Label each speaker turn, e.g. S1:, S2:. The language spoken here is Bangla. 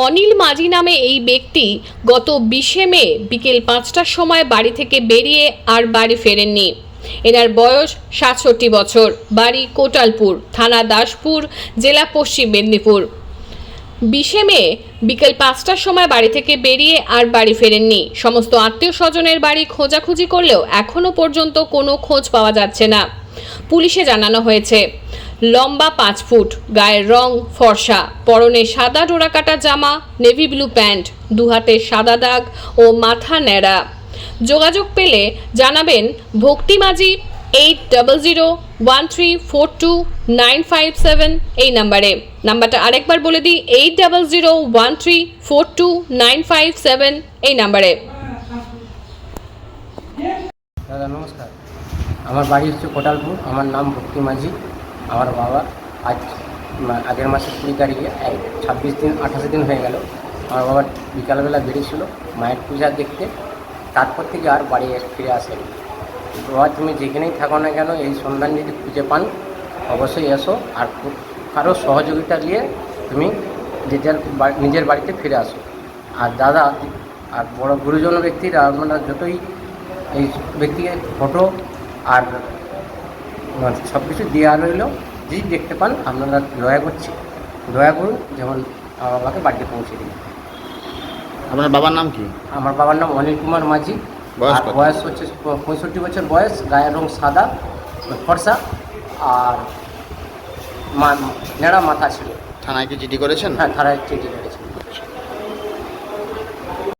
S1: অনিল মাঝি নামে এই ব্যক্তি গত 20শে মে বিকেল 5টার সময় বাড়ি থেকে বেরিয়ে আর বাড়ি ফেরেননি। এনার বয়স 67 বছর, বাড়ি কোটালপুর, থানা দাসপুর, জেলা পশ্চিম মেদিনীপুর। 20শে মে বিকেল 5টার সময় বাড়ি থেকে বেরিয়ে আর বাড়ি ফেরেননি। সমস্ত আত্মীয় স্বজনের বাড়ি খোঁজাখুঁজি করলেও এখনো পর্যন্ত কোনো খোঁজ পাওয়া যাচ্ছে না। পুলিশে জানানো হয়েছে, লম্বা 5 ফুট, গায়ের রং ফর্সা, পরনে সাদা ডোরাকাটা জামা, নেভি ব্লু প্যান্ট, দু হাতে সাদা দাগ ও মাথা ন্যাড়া। যোগাযোগ পেলে জানাবেন ভক্তি মাঝি 8001342957 এই নাম্বারটা আরেকবার বলে দিই, 8001342957 এই নাম্বারে।
S2: দাদা নমস্কার, আমার বাড়ি হচ্ছে কোটালপুর। আমার নাম ভক্তি মাঝি। আমার বাবা আগের মাসের 20 তারিখে 28 দিন হয়ে গেল। আমার বাবা বিকালবেলা বেরিয়েছিল মায়ের পূজা দেখতে, তারপর থেকে আর বাড়ি ফিরে আসেনি। বাবা, তুমি যেখানেই থাকো না কেন, এই সন্ধান যদি খুঁজে পান অবশ্যই এসো, আর কারো সহযোগিতা নিয়ে তুমি নিজের বাড়িতে ফিরে আসো। আর দাদা আর বড় গুরুজন ব্যক্তিরা, আপনারা যতই এই ব্যক্তিকে ফটো আর সব কিছু দেওয়া রইল, যদি দেখতে পান আপনারা দয়া করুন, যেমন আমার বাবাকে বাড়িতে পৌঁছে দিন।
S3: আপনার বাবার নাম কি?
S2: আমার বাবার নাম অনিল কুমার মাঝি।
S3: বয়স কত?
S2: বয়স হচ্ছে 65 বছর বয়স, গায়ের রং সাদা ফর্সা আর নেড়া মাথা ছিল।
S3: থানায় কি চিঠি করেছেন?
S2: হ্যাঁ, থানায় চিঠি করেছে।